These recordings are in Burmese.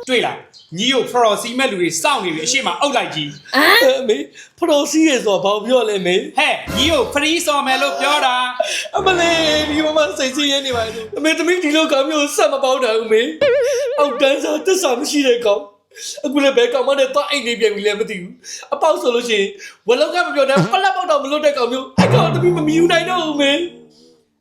对了，你有 Pro C 麦路的少女的是嘛？欧来机。没 Pro C 的说跑票了没？嘿，你有 Free 少麦路标的？没嘞，你妈妈谁接你买的？没怎么听到讲有什么包的没？我干啥这什么事来搞？အခုလည်းဘယ်ကောင်မနဲ့တော့အိတ်နေပြန်ပြီလည်းမသိဘူးအပေါက်ဆိုလို့ရှိရင်ဝလောက်ကမပြောတဲ့ပလက်ပေါက်တော့မလွတ်တဲ့ကောင်မျိုးအဲ့ကောင်တပီးမမီယူနိုင်တော့ဘူးမင်း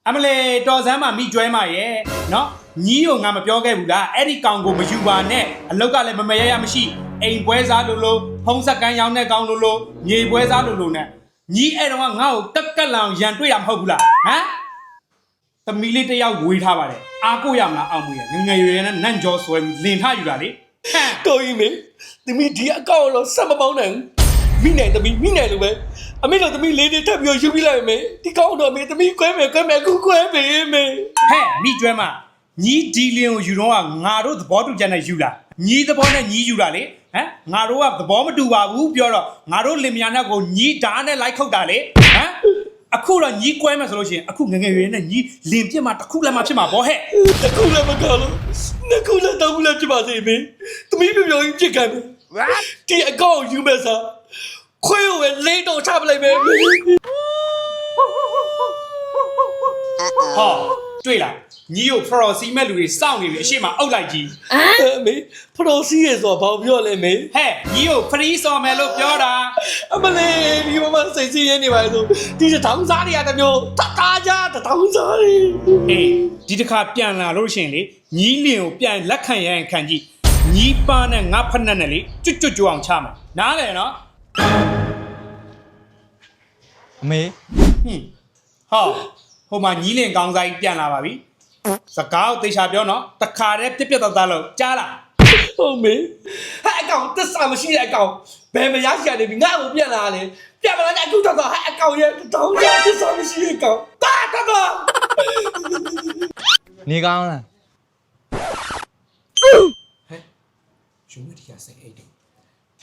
အမလေးတော်စမ်းမှာမိကျွဲမှာရဲ့နော်ညီကိုငါမပြောခဲ့ဘူးလားအဲ့ဒီကောင်ကိုမယူပါနဲ့အလောက်ကလည်းမမရရမရှိအိမ်ပွဲစားလို့ဖုံးဆက်ကန်းရောင်းတဲ့ကောင်လို့မြေပွဲစားလို့နဲ့ညီအဲ့တော့ငါ့ကိုကက်လောင်ရန်တွေ့တာမဟုတ်ဘူးလားဟမ်သမီးလေးတယောက်ဝေးထားပါတယ်အားကိုရမလားအောင်မွေးငငယ်ရွယ်နဲ့နန့်ကျော်ဆွဲလင်ထယူတာလေကိုကြီးမင်းသမီးဒီအကောင့်တော့ဆက်မပေါင်းနိုင်ဘူးမိနိုင်သမီးမိနိုင်လို့ပဲအမေတို့သမီးလေးနေထပ်ပြီးယူပြီးလိုက်မယ်ဒီကောင့်တော့မေသမီးကွဲမယ်အခုကွဲပြီမေ ဟဲ့မိကျွဲမညီဒီလင်ကိုယူတော့ငါတို့သဘောတူချက်နဲ့ယူလာညီသဘောနဲ့ညီယူတာလေဟမ်ငါတို့ကသဘောမတူပါဘူးပြောတော့ငါတို့လင်မယားနဲ့ကိုညီဓာတ်နဲ့လိုက်ခုတ်တာလေဟမ်အခုတော့ညီကွဲမယ်ဆိုလို့ရှိရင်အခုငငယ်ရွယ်နဲ့ညီလင်ပြစ်မှာတစ်ခုလည်းမဖြစ်မှာဗောဟဲ့ တစ်ခုလည်းမကောင်းလို့နှစ်ခုလည်းတောင်းလည်းဖြစ်ပါစေမင်းသမီးပြောရင်ပြစ်ခံမယ်ဒီအကောင့်ယူမယ်စားခွေးကိုပဲလေးတော့ချပလိုက်မယ်好，对了，你有 Pro C 麦路的少女的是嘛？欧来机。မေ Pro C ရဲ့ဆိုဘာပြောလဲမေ 嘿，你有 Free 少麦路标的？အမလေးဒီမမစိတ်ဆင်းရဲနေပါလေဆိုဒီတောင်စားတွေကတမျိုးတသားကြတောင်စားတွေ 哎，ဒီတစ်ခါပြန်လာလို့ရှင်လေညီလင်ကိုပြန်လက်ခံရရင်ခံကြည့်ညီပါနဲ့ငါဖက်နဲ့လေကျွတ်အောင်ချမှာနားလေနော် အမေ ဟောဟိုမှာညီလင်ကောင်းစားကြီးပြန်လာပါပြီစကားကိုသေချာပြောနော်တခါတည်းပြက်သားလို့ကြားလား ဟုတ်မေဟဲ့အကောင်တစ္ဆာမရှိတဲ့အကောင်ဘယ်မရရှိရနေပြီငါ့ကိုပြန်လာလေပြန်မလာနဲ့အခုတော့ဟဲ့အကောင်ရဲ့တောင်းစားတစ္ဆာမရှိတဲ့အကောင်တာတော့ နေကောင်းလား ယူမတီကစိတ်အိတ်တယ်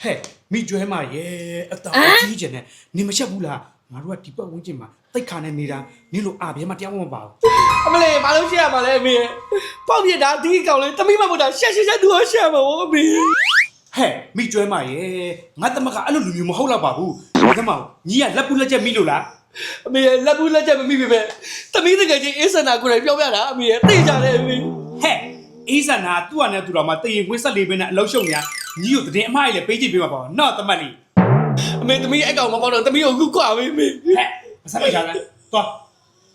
ဟဲ့မိကျွဲမရဲ့အတော်ကြီးကျင်နဲ့နေမချက်ဘူးလားငါတို့ကဒီပတ်ဝန်းကျင်မှာတိတ်ခါနဲ့နေတာနင်းလို့အပြဲမတရားမပါဘူး အမလေးဘာလို့ရှိရမှာလဲအမေပေါက်ပြတာဒီကောင်လေးတမိမမတာရှက်သူရောရှက်မှာဗောအမေ ဟဲ့မိကျွဲမရဲ့ငါတမကအဲ့လိုလူမျိုးမဟုတ်တော့ပါဘူးဒီကမောင်ညီကလက်ပူလက်ချက်မိလို့လား အမေလက်ဘူးလက်ချက်မမိပြီပဲတမိတကယ်ချင်းအေးစနာကိုယ်တိုင်ပြောပြတာအမေသိကြတယ်အမေ ဟဲ့အေးစနာသူ့အနေနဲ့သူတော်မှာတရင်ခွေးဆက်လေးပဲနဲ့အလုံးရှုံညာညီကိုတည်င်းအမှားကြီးလည်းပေးကြည့်ပေးမှာပေါ့နော်တမတ်လေး အမေတမိအကောင်မပေါတော့တမိကိုခုခွာပေးမေ ဟဲ့မဆက်လိုက်ကြလားသွား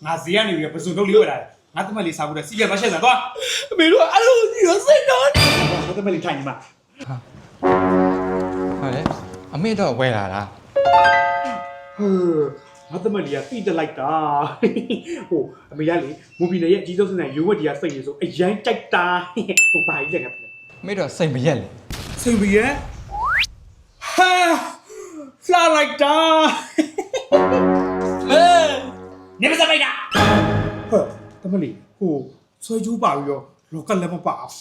ငါဈေးကနေပြီးပစုံထုတ်လေးဝယ်လာတယ်ငါတမတ်လေးစားဖို့တဲ့စီးရမရှက်စံသွား အမေတို့အဲ့လိုကြီးရောစိတ်တော့ ငါတမတ်လေးထိုင်နေမှာ ဟုတ်တယ်အမေတော့ဝဲလာလား ငါတမတ်လေးကတိတက်လိုက်တာဟိုအမေကလေမူဘီနယ်ရဲ့အကြီးဆုံးစနေရိုးဝက်တီကစိတ်နေဆိုအရန်ကြိုက်တာဟိုဘာကြီးလက်က အမေတော့စိတ်မရက်လေ စိတ်ဘီရဲ့ဟာဖလာလိုက်တာ နေမစပိုက်တာဟဲ့တမလီဟိုဆွဲကျူးပါပြီးတော့လောကလည်းမပါဘူး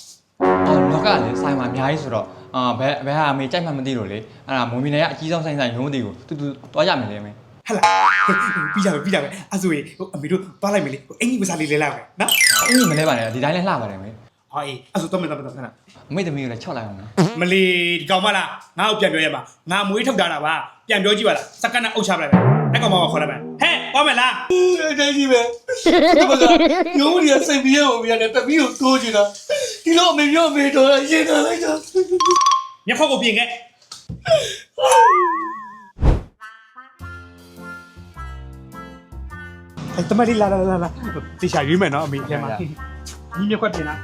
အော်လောကလည်းဆိုင်မှာအများကြီးဆိုတော့ဘယ်ဟာအမေကြိုက်မှမသိလို့လေအဲ့ဒါမွန်မီနယ်ကအကြီးဆုံးဆိုင်ရုံးတွေကိုတူသွားရမယ်လေအမေ ဟဲ့လားပြီးကြပဲအဲ့ဆိုရင်ဟိုအမေတို့သွားလိုက်မယ်လေဟိုအင်ကြီးမစားလေးလဲလာမယ်နော် အင်းကြီးမလဲပါနဲ့ဒီတိုင်းလဲလှပါတယ်အမေ ဟောအေးအဲ့ဆိုတော့မင်း အမေသမီးကိုလည်းချော့လိုက်အောင်နော် မလီဒီကောင်မလားငါ့ကိုပြန်ပြောရမှာငါမွေးထုတ်တာပါပြန်ပြောကြည့်ပါလားစက္ကန့်နဲ့အုပ်ချပလိုက်မယ်အဲ့ကောင်မကခေါ်လိုက်မယ်ဟဲ့သွားမယ်လား အဲ့ဒါကြီးပဲဒီမှာရုံးကြီးစိတ်ပြေအောင်ပြန်တယ်တမိကိုတိုးချင်တာဒီလိုအမေပြောအမေတော့ရင်ထားလိုက်တာ ညခေါက်ကိုပြင်ခဲ့အဲ့တမလီလာတေချာရွေးမယ်နော်အမေထဲမှာညီမြခွက်ပြင်လား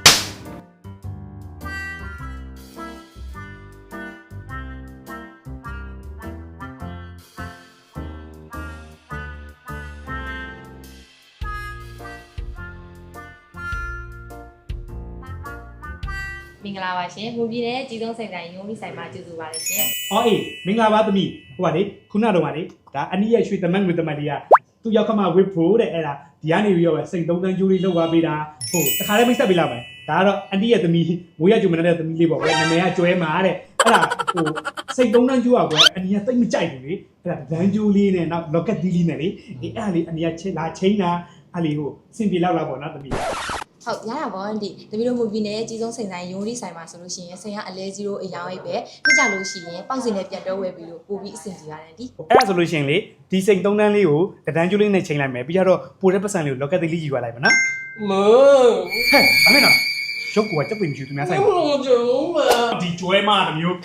မင်္ဂလာပါရှင်မူပြည်နယ်ကြီးသုံးစိတ်တိုင်းရုံးပြီးဆိုင်မှာကျေးဇူးပါတယ်ရှင် ။အော်အေးမင်္ဂလာပါသမီး။ဟိုပါလေခုနတော့ပါလေဒါအနီးရဲ့ရွှေသမက်ငွေသမက်လေးကသူ့ရောက်ခမဝစ်ဖို့တဲ့အဲ့ဒါဒီကနေပြီးတော့ပဲစိတ်သုံးတန်းကျိုးလေးလောက်သွားပေးတာဟိုတခါလေးမိတ်ဆက်ပေးလိုက်မယ်။ဒါကတော့အန်တီရဲ့သမီးငွေရကျုံမနေတဲ့သမီးလေးပေါ့ကွယ်နာမည်ကကျွဲမာတဲ့အဲ့ဒါဟိုစိတ်သုံးတန်းကျိုးอ่ะကွယ်အနီးကတိတ်မကြိုက်ဘူးလေအဲ့ဒါဒန်းကျိုးလေးနဲ့နောက် locket သီးလေးနဲ့လေအဲ့ဒါလေးအနီးကလာချင်းတာအဲ့လေးဟိုစင်ပြေလောက်ပေါ့နော်သမီး။ ဟုတ်ရတာပေါ့အန်တီတပီတို့မူဗီနဲ့အကြီးဆုံးစိန်ဆိုင်ရုံးလေးဆိုင်မှာဆိုလို့ရှိရင်စိန်ကအလဲကြီးတို့အယောင်အိတ်ပဲပြကြလို့ရှိရင်ပေါက်စင်နဲ့ပြန်တော့ဝယ်ပြီးလို့ပို့ပြီးအဆင်ပြေပါတယ်အန်တီ အဲ့ဒါဆိုလို့ရှိရင်လေဒီစိန်3တန်းလေးကိုတဒန်းကျိုးလေးနဲ့ချိန်လိုက်မယ်ပြီးတော့ပိုတဲ့ပတ်စံလေးကိုလော့ကက်သေးလေးယူရလိုက်ပါနော် မ ဟဲ့အမေနော်ရုပ်ကချက်ပင်မရှိသူများဆိုင် ဟုတ်ကြုံးပါ ဒီကျွဲမတမျိုး